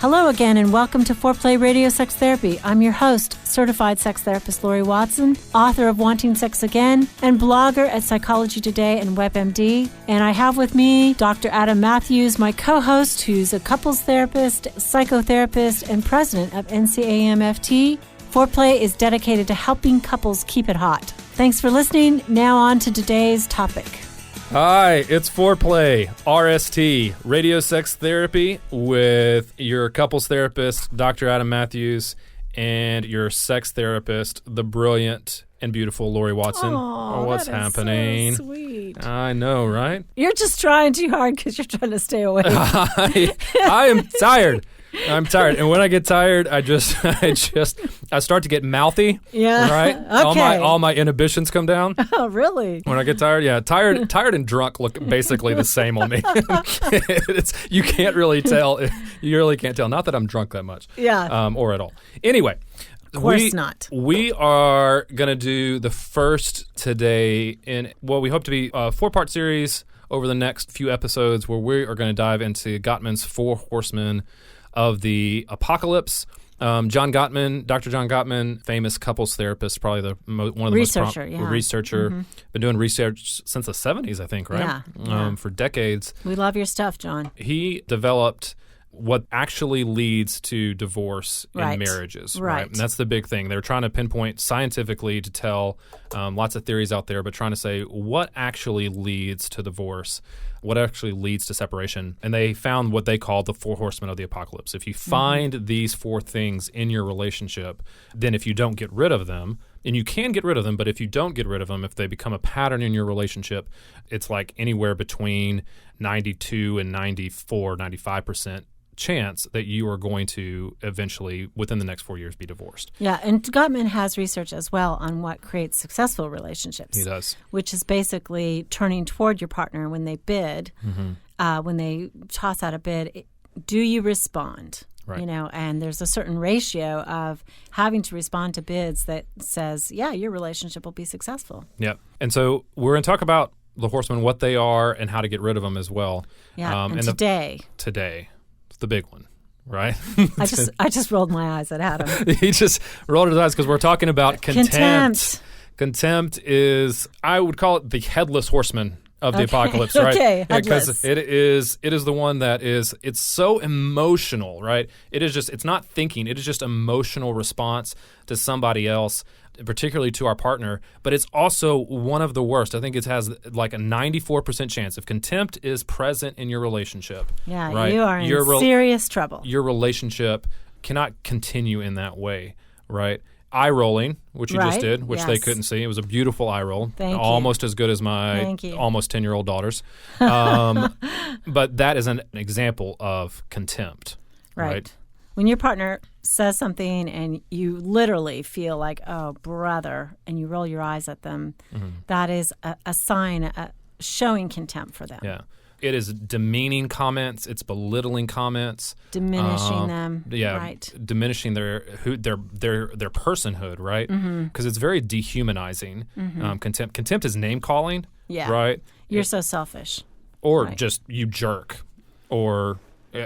Hello again, and welcome to Foreplay Radio Sex Therapy. I'm your host, certified sex therapist Laurie Watson, author of Wanting Sex Again, and blogger at Psychology Today and WebMD. And I have with me Dr. Adam Matthews, my co-host, who's a couples therapist, psychotherapist, and president of NCAMFT. Foreplay is dedicated to helping couples keep it hot. Thanks for listening. Now on to today's topic. Hi, it's Foreplay, RST, Radio Sex Therapy, with your couples therapist, Dr. Adam Matthews, and your sex therapist, the brilliant and beautiful Laurie Watson. What's happening? So sweet. I know, right? You're just trying too hard because you're trying to stay awake. I am tired. I'm tired, and when I get tired, I start to get mouthy. Yeah. Right. Okay. All my inhibitions come down. Oh, really? When I get tired, yeah, tired and drunk look basically the same on me. You can't really tell. You really can't tell. Not that I'm drunk that much. Yeah. Or at all. Anyway. Of course not. We are going to do the first today in what we hope to be a 4-part series over the next few episodes, where we are going to dive into Gottman's 4 horsemen of the apocalypse. Dr. John Gottman, famous couples therapist, probably one of the researcher, researcher. Mm-hmm. Been doing research since the 70s, I think, right? Yeah. For decades. We love your stuff, John. He developed what actually leads to divorce in marriages. Right. And that's the big thing. They're trying to pinpoint scientifically to tell lots of theories out there, but trying to say what actually leads to divorce, what actually leads to separation. And they found what they called the 4 horsemen of the apocalypse. If you find these 4 things in your relationship, then if you don't get rid of them, and you can get rid of them, but if you don't get rid of them, if they become a pattern in your relationship, it's like anywhere between 92 and 94, 95% chance that you are going to eventually, within the next 4 years, be divorced. Yeah, and Gottman has research as well on what creates successful relationships. He does. Which is basically turning toward your partner when they bid, when they toss out a bid. Do you respond? Right. And there's a certain ratio of having to respond to bids that says, yeah, your relationship will be successful. Yeah. And so we're going to talk about the horsemen, what they are, and how to get rid of them as well. Yeah, and today. The big one, right? I just rolled my eyes at Adam. He just rolled his eyes because we're talking about contempt. Contempt is, I would call it the headless horseman of the apocalypse, right? Okay, headless. Because it is the one that it's so emotional, right? It's not thinking, it is just emotional response to somebody else, particularly to our partner, but it's also one of the worst. I think it has like a 94% chance if contempt is present in your relationship. Yeah, right? You are in serious trouble. Your relationship cannot continue in that way, right? Eye rolling, which you just did, which they couldn't see. It was a beautiful eye roll. Almost as good as my almost 10-year-old daughter's. But that is an example of contempt. Right. When your partner says something and you literally feel like, oh, brother, and you roll your eyes at them, that is a sign showing contempt for them. Yeah. It is demeaning comments. It's belittling comments. Diminishing them. Yeah. Right. Diminishing their personhood, right? Because it's very dehumanizing. Contempt. Contempt is name calling. Yeah. Right. You're so selfish. Or just you jerk. Or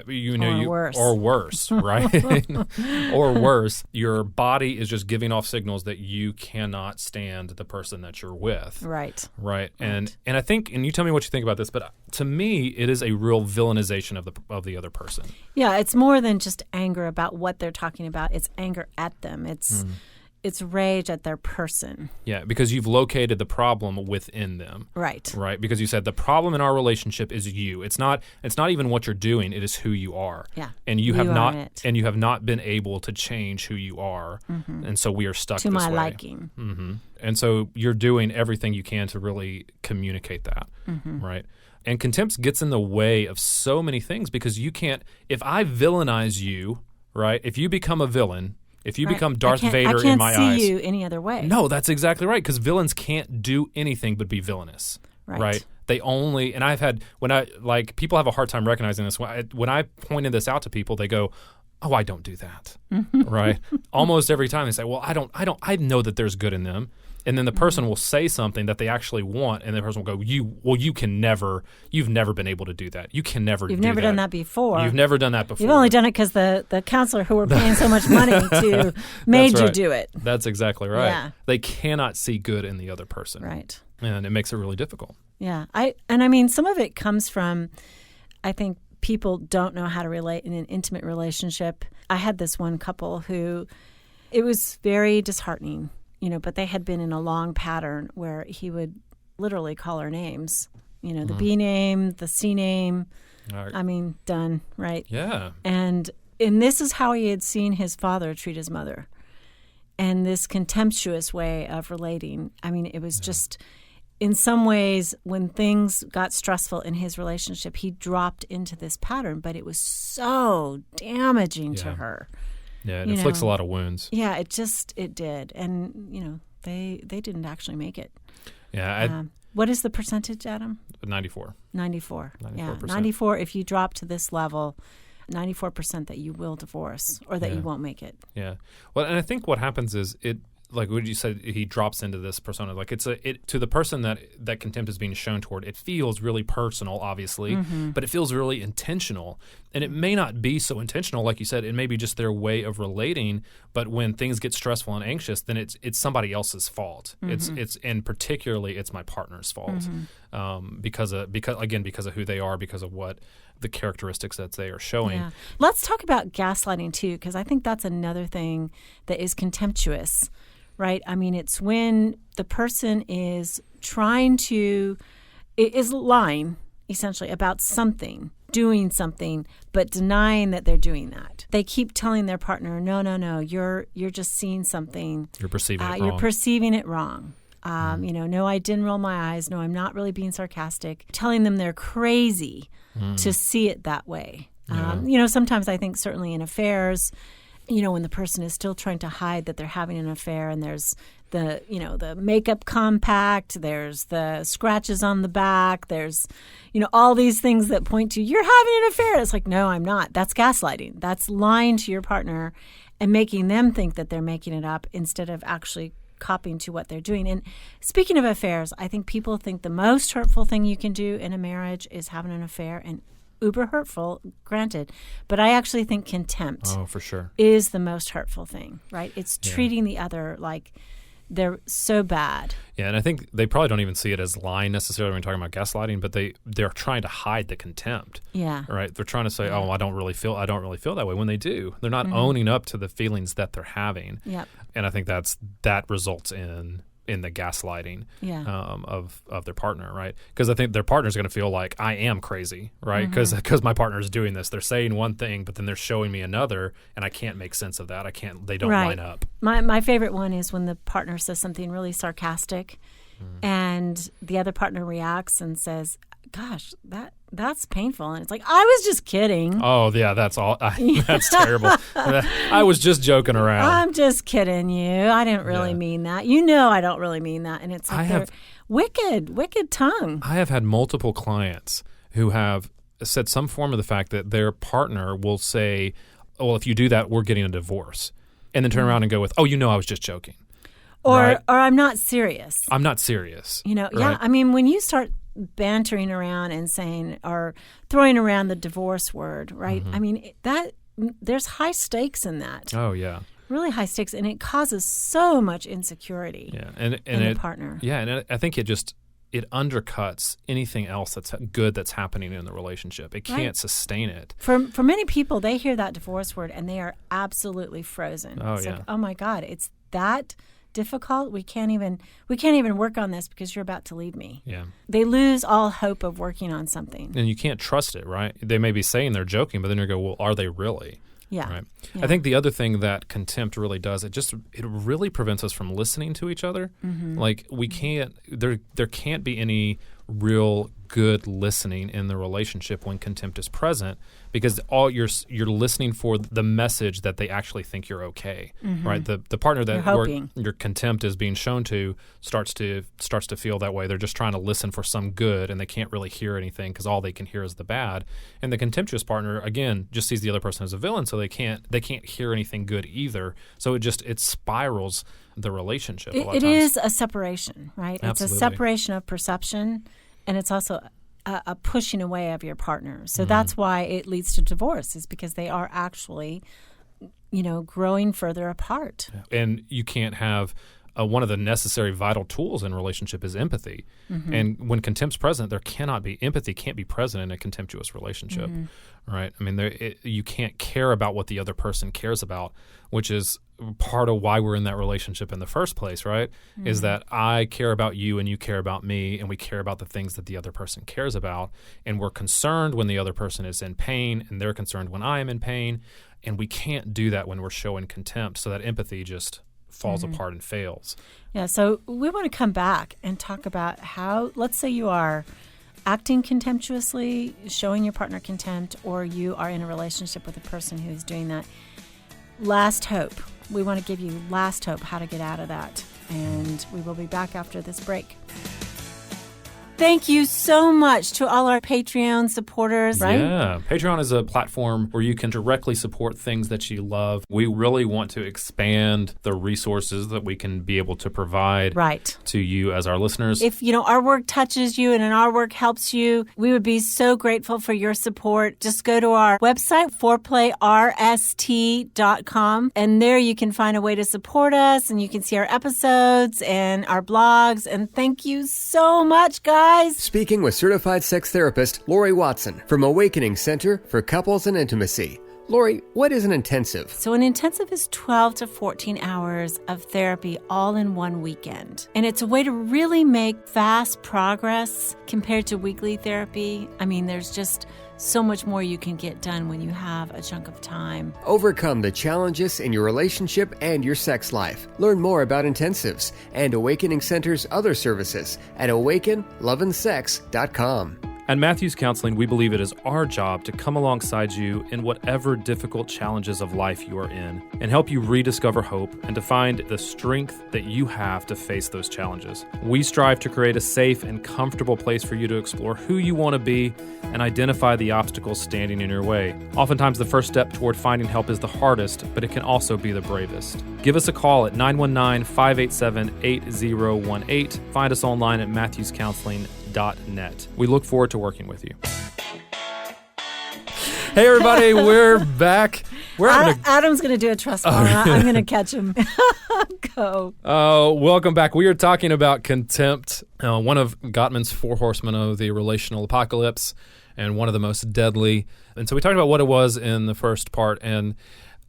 worse. Or worse, right? Or worse, your body is just giving off signals that you cannot stand the person that you're with. Right. And I think, and you tell me what you think about this, but to me, it is a real villainization of the other person. Yeah, it's more than just anger about what they're talking about. It's anger at them. It's rage at their person. Yeah, because you've located the problem within them. Right. Right. Because you said the problem in our relationship is you. It's not even what you're doing, it is who you are. Yeah. And you have not been able to change who you are. And so we are stuck to this my way. liking. And so you're doing everything you can to really communicate that. Right. And contempt gets in the way of so many things because you can't, if I villainize you, right, if you become a villain, if you become Darth Vader in my eyes. I can't see you any other way. No, that's exactly right, because villains can't do anything but be villainous, right? They only, and I've had, people have a hard time recognizing this. When I pointed this out to people, they go, oh, I don't do that, right? Almost every time they say, well, I know that there's good in them. And then the person will say something that they actually want, and the person will go, you've never been able to do that. You can never do that. You've never done that before. You've never done that before. You've only done it because the counselor who we're paying so much money to made you do it. That's exactly right. Yeah. They cannot see good in the other person. Right. And it makes it really difficult. Yeah. I mean, some of it comes from, I think, people don't know how to relate in an intimate relationship. I had this one couple who, it was very disheartening. But they had been in a long pattern where he would literally call her names, the B name, the C name. Right. I mean, done, right? Yeah. And this is how he had seen his father treat his mother. And this contemptuous way of relating. I mean, it was just, in some ways, when things got stressful in his relationship, he dropped into this pattern, but it was so damaging to her. Yeah, it inflicts a lot of wounds. Yeah, it did. And, they didn't actually make it. Yeah. What is the percentage, Adam? 94. 94. 94%. Yeah, 94. If you drop to this level, 94% that you will divorce or that you won't make it. Yeah. Well, and I think what happens is like what you said, he drops into this persona. Like to the person that contempt is being shown toward, it feels really personal, obviously, but it feels really intentional. And it may not be so intentional, like you said. It may be just their way of relating. But when things get stressful and anxious, then it's somebody else's fault. And particularly it's my partner's fault because of who they are, because of what the characteristics that they are showing. Yeah. Let's talk about gaslighting too, because I think that's another thing that is contemptuous. Right? I mean, it's when the person is is lying, essentially, about something, doing something, but denying that they're doing that. They keep telling their partner, no, you're just seeing something. You're perceiving it wrong. You're perceiving it wrong. No, I didn't roll my eyes. No, I'm not really being sarcastic. Telling them they're crazy to see it that way. Yeah. Sometimes I think certainly in affairs, when the person is still trying to hide that they're having an affair, and there's the makeup compact, there's the scratches on the back, there's, all these things that point to, you're having an affair. It's like, no, I'm not. That's gaslighting. That's lying to your partner and making them think that they're making it up instead of actually copying to what they're doing. And speaking of affairs, I think people think the most hurtful thing you can do in a marriage is having an affair, and uber hurtful, granted, but I actually think contempt for sure is the most hurtful thing, right? It's treating the other like they're so bad. Yeah, and I think they probably don't even see it as lying necessarily when talking about gaslighting, but they're trying to hide the contempt. Yeah. Right? They're trying to say, I don't really feel that way, when they do. They're not owning up to the feelings that they're having. Yep. And I think that results in the gaslighting of their partner, right? Because I think their partner's going to feel like, I am crazy, right? Because my partner's doing this. They're saying one thing, but then they're showing me another, and I can't make sense of that. They don't line up. My favorite one is when the partner says something really sarcastic, and the other partner reacts and says, gosh, that's painful. And it's like, I was just kidding. Oh, yeah, that's all. That's terrible. I was just joking around. I'm just kidding you. I didn't really mean that. I don't really mean that. And it's like wicked tongue. I have had multiple clients who have said some form of the fact that their partner will say, well, if you do that, we're getting a divorce. And then turn around and go with, I was just joking. Or I'm not serious. I'm not serious. Right? Yeah. I mean, when you start bantering around and saying or throwing around the divorce word, right? I mean, there's high stakes in that. Oh, yeah. Really high stakes, and it causes so much insecurity in the partner. Yeah, and I think it undercuts anything else that's good that's happening in the relationship. It can't sustain it. For many people, they hear that divorce word and they are absolutely frozen. Oh, it's yeah. like, oh my God, it's that difficult. We can't even work on this because you're about to leave me. Yeah. They lose all hope of working on something. And you can't trust it, right? They may be saying they're joking, but then you go, well, are they really? Yeah. Right. Yeah. I think the other thing that contempt really does, it really prevents us from listening to each other. Like there can't be any real good listening in the relationship when contempt is present, because all you're listening for the message that they actually think you're okay, right? The partner that your contempt is being shown to starts to feel that way. They're just trying to listen for some good, and they can't really hear anything because all they can hear is the bad. And the contemptuous partner, again, just sees the other person as a villain, so they can't hear anything good either. So it spirals the relationship. It is a separation, right? Absolutely. It's a separation of perception, and it's also a pushing away of your partner. So that's why it leads to divorce, is because they are actually, growing further apart. And you can't have one of the necessary vital tools in a relationship is empathy. And when contempt's present, empathy can't be present in a contemptuous relationship, right? I mean, you can't care about what the other person cares about, which is part of why we're in that relationship in the first place, right? Is that I care about you and you care about me, and we care about the things that the other person cares about, and we're concerned when the other person is in pain, and they're concerned when I am in pain, and we can't do that when we're showing contempt, so that empathy just falls apart and fails. Yeah, so we want to come back and talk about how, let's say you are acting contemptuously, showing your partner contempt, or you are in a relationship with a person who's doing that. Last hope. We want to give you last hope, how to get out of that. And we will be back after this break. Thank you so much to all our Patreon supporters, right? Yeah. Patreon is a platform where you can directly support things that you love. We really want to expand the resources that we can be able to provide to you as our listeners. If, our work touches you and our work helps you, we would be so grateful for your support. Just go to our website, foreplayrst.com, and there you can find a way to support us, and you can see our episodes and our blogs. And thank you so much, guys. Speaking with certified sex therapist Laurie Watson from Awakening Center for Couples and Intimacy. Laurie, what is an intensive? So an intensive is 12 to 14 hours of therapy all in one weekend. And it's a way to really make fast progress compared to weekly therapy. I mean, there's just so much more you can get done when you have a chunk of time. Overcome the challenges in your relationship and your sex life. Learn more about intensives and Awakening Center's other services at awakenloveandsex.com. At Matthews Counseling, we believe it is our job to come alongside you in whatever difficult challenges of life you are in and help you rediscover hope and to find the strength that you have to face those challenges. We strive to create a safe and comfortable place for you to explore who you want to be and identify the obstacles standing in your way. Oftentimes, the first step toward finding help is the hardest, but it can also be the bravest. Give us a call at 919-587-8018. Find us online at matthewscounseling.net. We look forward to working with you. Hey everybody, we're back. Adam's going to do a trust fall. I'm going to catch him. Go. Welcome back. We are talking about contempt, one of Gottman's four horsemen of the relational apocalypse, and one of the most deadly. And so we talked about what it was in the first part, and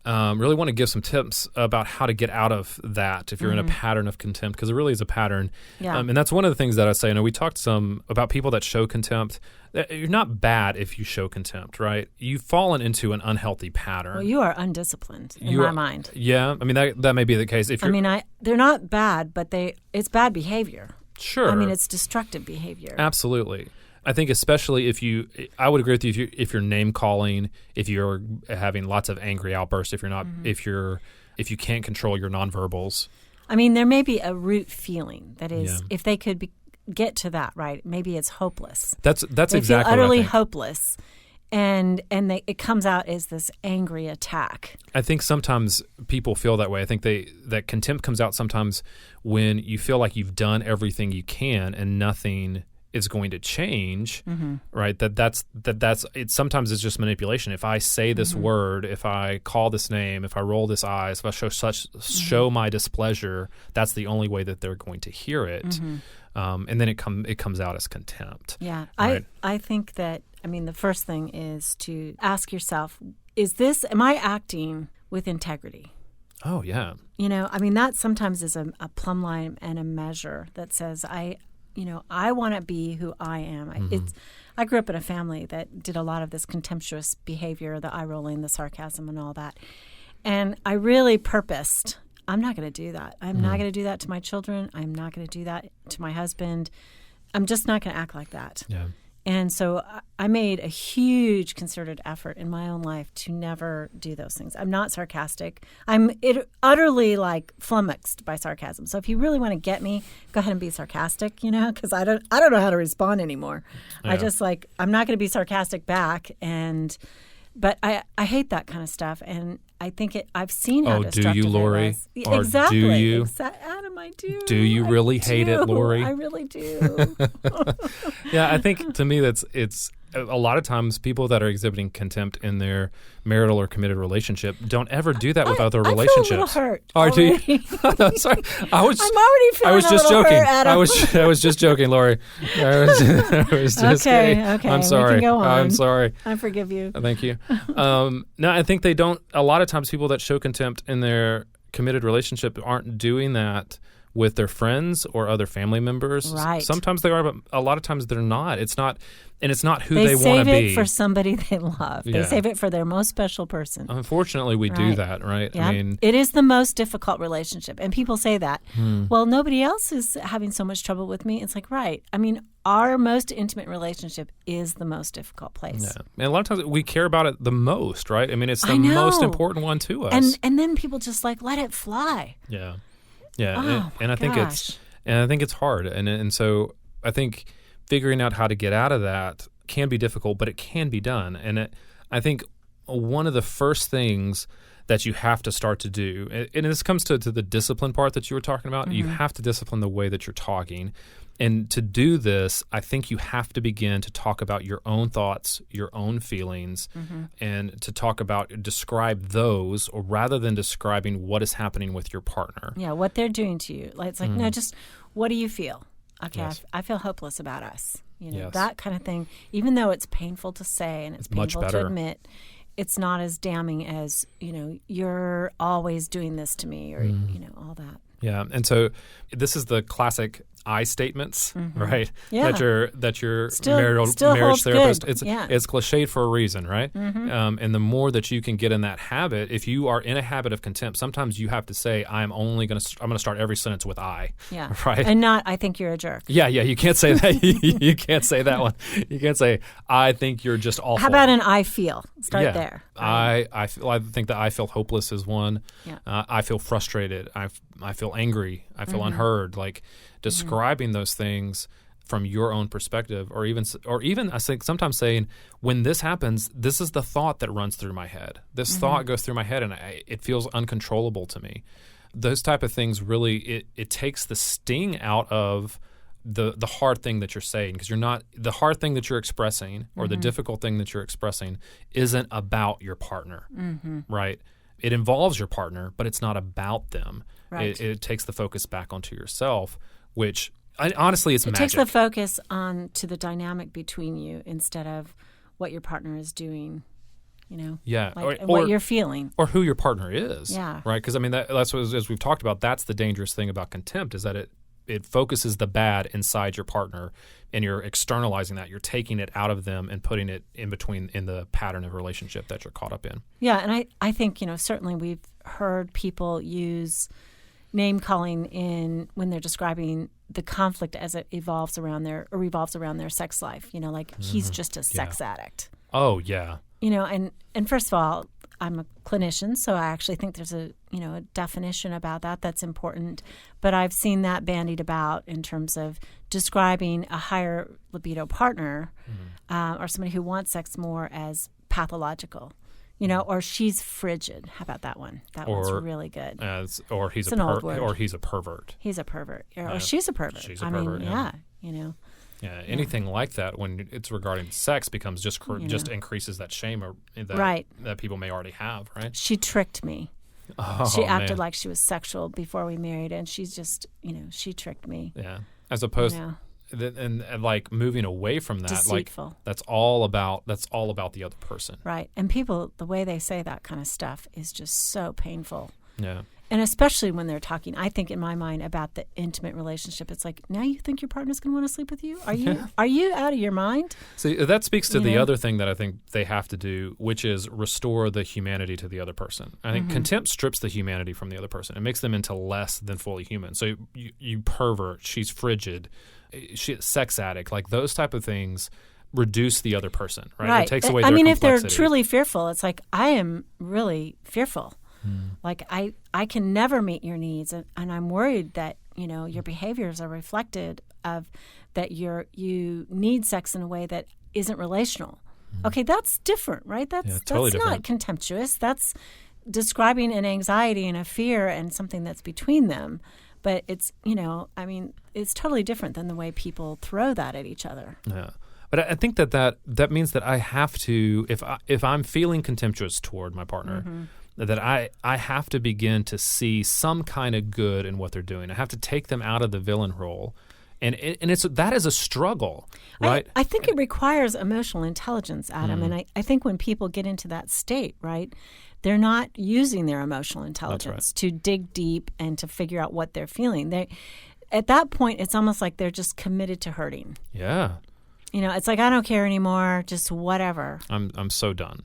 really want to give some tips about how to get out of that if you're in a pattern of contempt, because it really is a pattern. Yeah. And that's one of the things that I say. We talked some about people that show contempt. You're not bad if you show contempt, right? You've fallen into an unhealthy pattern. Well, you are undisciplined in my mind. Yeah. I mean, that may be the case. They're not bad, but it's bad behavior. Sure. I mean, it's destructive behavior. Absolutely. I think especially I would agree with you if you're name calling, if you're having lots of angry outbursts, if you're not, if you can't control your nonverbals. I mean, there may be a root feeling that is, if they could get to that, right? Maybe it's hopeless. That's exactly feel what I utterly think. Hopeless, and it comes out as this angry attack. I think sometimes people feel that way. I think that contempt comes out sometimes when you feel like you've done everything you can and nothing is going to change, right? That's it. Sometimes it's just manipulation. If I say this word, if I call this name, if I roll this eyes, if I show my displeasure, that's the only way that they're going to hear it. And then it comes out as contempt. Yeah, right? I think that, the first thing is to ask yourself, am I acting with integrity? Oh, yeah. That sometimes is a plumb line and a measure that says, I want to be who I am. I grew up in a family that did a lot of this contemptuous behavior, the eye rolling, the sarcasm, and all that. And I really purposed, I'm not going to do that. I'm not going to do that to my children. I'm not going to do that to my husband. I'm just not going to act like that. Yeah. And so I made a huge concerted effort in my own life to never do those things. I'm not sarcastic. I'm utterly like flummoxed by sarcasm. So if you really want to get me, go ahead and be sarcastic, because I don't know how to respond anymore. Yeah. I just I'm not going to be sarcastic back. But I hate that kind of stuff, and I think I've seen how destructive do you, Laurie? It was. Exactly. Do you? Adam, I do. Do you really hate it, Laurie? I really do. Yeah, I think to me it's a lot of times people that are exhibiting contempt in their marital or committed relationship don't ever do that with other relationships. I feel a little hurt. Oh, do you? No, sorry. I'm already feeling I was just joking. Hurt, Adam. I was just joking, Laurie. I was just kidding. Okay. I'm sorry. We can go on. I'm sorry. I forgive you. Thank you. No, I think they don't. A lot of times, people that show contempt in their committed relationship aren't doing that with their friends or other family members. Right. Sometimes they are, but a lot of times they're not. It's not who they want to be. They save it for somebody they love. Yeah. They save it for their most special person. Unfortunately, we do that, right? Yeah. I mean, it is the most difficult relationship. And people say that. Well, nobody else is having so much trouble with me. It's like, right. I mean, our most intimate relationship is the most difficult place. Yeah. And a lot of times we care about it the most, right? I mean, it's the most important one to us. And then people just let it fly. Yeah. Yeah. Oh, and I think it's hard. And so I think figuring out how to get out of that can be difficult, but it can be done. And I think one of the first things that you have to start to do, and this comes to the discipline part that you were talking about, you have to discipline the way that you're talking. And to do this, I think you have to begin to talk about your own thoughts, your own feelings, and to describe those, or rather than describing what is happening with your partner. Yeah, what they're doing to you. It's like, no, just what do you feel? Okay, Yes. I feel hopeless about us. Yes. That kind of thing. Even though it's painful to say and it's painful to admit, it's not as damning as, you're always doing this to me, or, all that. Yeah, and so this is the classic I statements, right? Yeah. That your Still marriage therapist. good. It's cliched for a reason, right? And the more that you can get in that habit, if you are in a habit of contempt, sometimes you have to say, I'm going to start every sentence with I. Yeah. Right. And not, I think you're a jerk. Yeah. You can't say that. You can't say that one. You can't say, I think you're just awful. How about an I feel? Start there. I think that I feel hopeless is one. Yeah. I feel frustrated. I feel angry. I feel unheard. Describing those things from your own perspective, or even I think sometimes saying, when this happens, this is the thought that runs through my head. This thought goes through my head, and it feels uncontrollable to me. Those type of things really it takes the sting out of the hard thing that you're saying, because the hard thing that you're expressing, or the difficult thing that you're expressing, isn't about your partner, right? It involves your partner, but it's not about them. Right. It takes the focus back onto yourself, which honestly is magic. It takes the focus on to the dynamic between you instead of what your partner is doing, Yeah. and what you're feeling. Or who your partner is. Yeah. Right? Because, that's what, as we've talked about, that's the dangerous thing about contempt, is that it focuses the bad inside your partner, and you're externalizing that. You're taking it out of them and putting it in the pattern of relationship that you're caught up in. Yeah, and I think, certainly we've heard people use name calling when they're describing the conflict as it revolves around their sex life. He's just a sex addict. Oh, yeah. And first of all, I'm a clinician, so I actually think there's a definition about that that's important. But I've seen that bandied about in terms of describing a higher libido partner or somebody who wants sex more as pathological. Or she's frigid. How about that one? That one's really good. Or he's it's an old word. Or he's a pervert. He's a pervert. Or she's a pervert. She's a pervert. Yeah. Yeah, anything like that when it's regarding sex becomes just increases that shame that people may already have, right? She tricked me. Oh, she acted like she was sexual before we married, and she's just, she tricked me. Yeah, as opposed and moving away from that, deceitful. That's all about the other person, right? And people, the way they say that kind of stuff is just so painful. Yeah. And especially when they're talking, I think in my mind, about the intimate relationship. It's like, now you think your partner's going to want to sleep with you? Are you out of your mind? See, that speaks to the other thing that I think they have to do, which is restore the humanity to the other person. I think contempt strips the humanity from the other person. It makes them into less than fully human. So you pervert, she's frigid, she's sex addict, those type of things reduce the other person, right? It takes away their if complexity. they're truly fearful, it's like, I am really fearful. Like, I can never meet your needs, and I'm worried that, your behaviors are reflected of that you need sex in a way that isn't relational. Okay, that's different, right? That's totally that's different. Not contemptuous. That's describing an anxiety and a fear and something that's between them. But it's, it's totally different than the way people throw that at each other. Yeah. But I think that means that I have to, if I'm feeling contemptuous toward my partner, that I have to begin to see some kind of good in what they're doing. I have to take them out of the villain role. And that is a struggle, right? I think it requires emotional intelligence, Adam. And I think when people get into that state, right, they're not using their emotional intelligence to dig deep and to figure out what they're feeling. At that point, it's almost like they're just committed to hurting. Yeah. It's like, I don't care anymore, just whatever. I'm so done.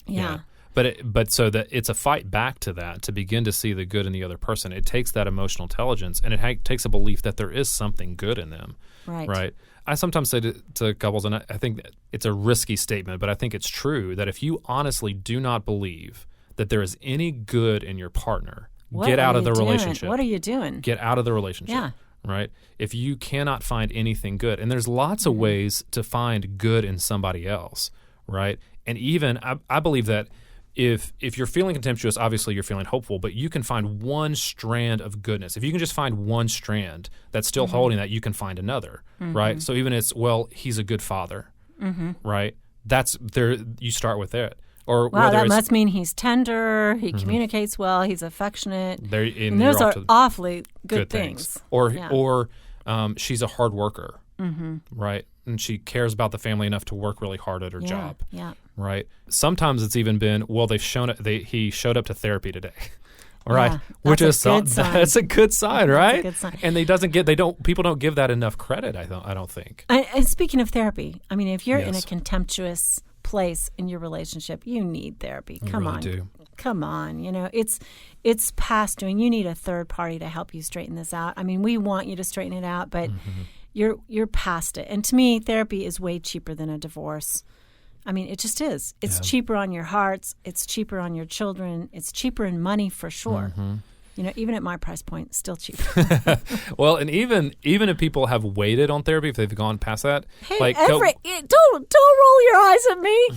Yeah. But so that it's a fight back to that, to begin to see the good in the other person. It takes that emotional intelligence, and it takes a belief that there is something good in them. Right. I sometimes say to couples, and I think it's a risky statement, but I think it's true, that if you honestly do not believe that there is any good in your partner, get out of the relationship. What are you doing? Get out of the relationship. Yeah. Right? If you cannot find anything good, and there's lots of ways to find good in somebody else, right? And even I believe that if you're feeling contemptuous, obviously you're feeling hopeful, but you can find one strand of goodness. If you can just find one strand that's still holding that, you can find another, right? So even he's a good father, right? That's there. You start with it. Or that must mean he's tender, he communicates well, he's affectionate. And those are awfully good things. Or she's a hard worker, right? And she cares about the family enough to work really hard at her job, right? Sometimes it's even been, he showed up to therapy today, right? Which is that's a good sign, right? That's a good sign. And people don't give that enough credit. I don't think. And speaking of therapy, if you're in a contemptuous place in your relationship, you need therapy. Come on. It's past doing. You need a third party to help you straighten this out. We want you to straighten it out, but you're past it. And to me, therapy is way cheaper than a divorce. It just is. It's cheaper on your hearts. It's cheaper on your children. It's cheaper in money for sure. Even at my price point, still cheap. Well, and even if people have waited on therapy, if they've gone past that, don't roll your eyes at me.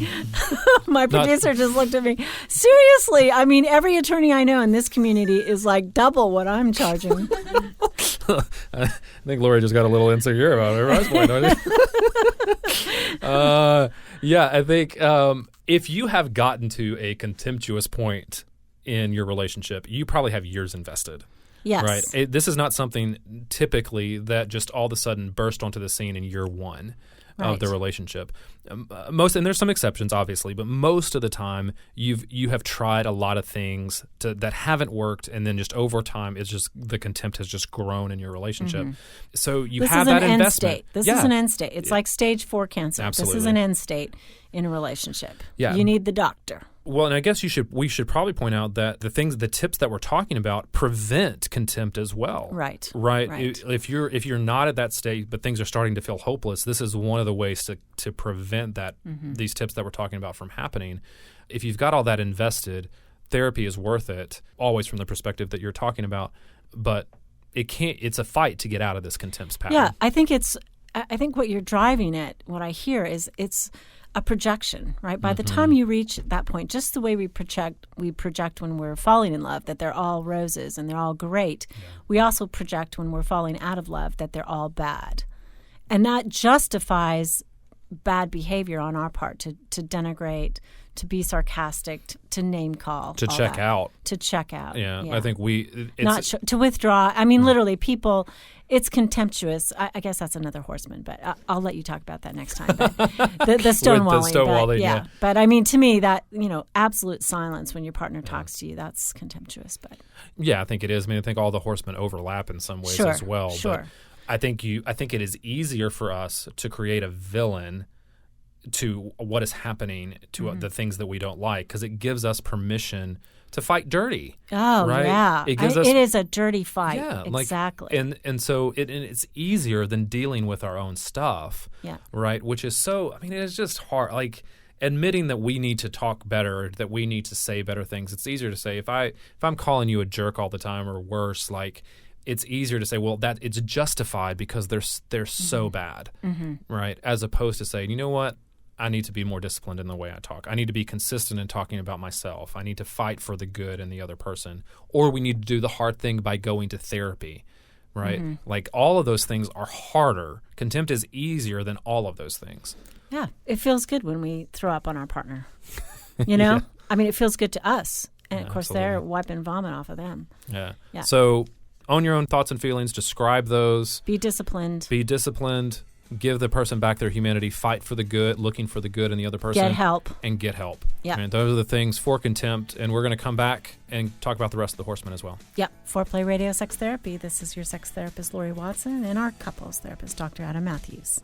My producer just looked at me. Seriously, every attorney I know in this community is like double what I'm charging. I think Laurie just got a little insecure about her price point, don't you? I think if you have gotten to a contemptuous point in your relationship, you probably have years invested. Yes. Right? This is not something typically that just all of a sudden burst onto the scene in year one of the relationship. And there's some exceptions, obviously, but most of the time you have tried a lot of things that haven't worked, and then just over time, it's just the contempt has just grown in your relationship. So you have that investment. This is an end state. It's like stage 4 cancer. Absolutely. This is an end state in a relationship. Yeah. You need the doctor. Well, and I guess we should probably point out that the tips that we're talking about prevent contempt as well. Right. If you're not at that state, but things are starting to feel hopeless, this is one of the ways to prevent that these tips that we're talking about from happening. If you've got all that invested, therapy is worth it, always from the perspective that you're talking about. But it's a fight to get out of this contempt pattern. Yeah, I think what you're driving at, what I hear is it's a projection, right? By the time you reach that point, just the way we project when we're falling in love, that they're all roses and they're all great. Yeah. We also project when we're falling out of love that they're all bad. And that justifies bad behavior on our part, to denigrate, to be sarcastic, to name call. To check out. To check out. Yeah. I think to withdraw. Literally, people... It's contemptuous. I guess that's another horseman, but I'll let you talk about that next time. But the stonewalling. Yeah. But to me, that, absolute silence when your partner talks to you, that's contemptuous. But yeah, I think it is. I think all the horsemen overlap in some ways as well. Sure. But I think it is easier for us to create a villain to what is happening to the things that we don't like, because it gives us permission to fight dirty. Oh, right? yeah. It is a dirty fight. Yeah, exactly. And so it's easier than dealing with our own stuff. Yeah. Right? Which is it's just hard. Like, admitting that we need to talk better, that we need to say better things. It's easier to say if I'm calling you a jerk all the time or worse, like, it's easier to say, well, that it's justified because they're so bad, right? As opposed to saying, you know what? I need to be more disciplined in the way I talk. I need to be consistent in talking about myself. I need to fight for the good in the other person. Or we need to do the hard thing by going to therapy, right? Like, all of those things are harder. Contempt is easier than all of those things. Yeah. It feels good when we throw up on our partner. You know? Yeah. I mean, it feels good to us. And, of course, they're wiping vomit off of them. Yeah. So own your own thoughts and feelings. Describe those. Be disciplined. Give the person back their humanity. Fight for the good, looking for the good in the other person. Get help. And get help. Yeah. And those are the things for contempt. And we're going to come back and talk about the rest of the horsemen as well. Yep. Foreplay Radio Sex Therapy. This is your sex therapist, Laurie Watson, and our couples therapist, Dr. Adam Matthews.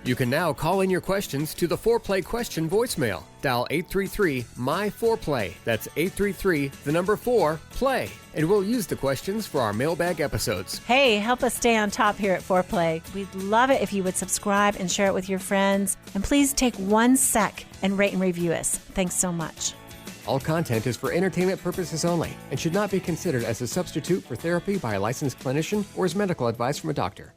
You can now call in your questions to the Foreplay question voicemail. Dial 833-MY-4PLAY. That's 833-4-PLAY. And we'll use the questions for our mailbag episodes. Hey, help us stay on top here at Foreplay. We'd love it if you would subscribe and share it with your friends. And please take 1 sec and rate and review us. Thanks so much. All content is for entertainment purposes only and should not be considered as a substitute for therapy by a licensed clinician or as medical advice from a doctor.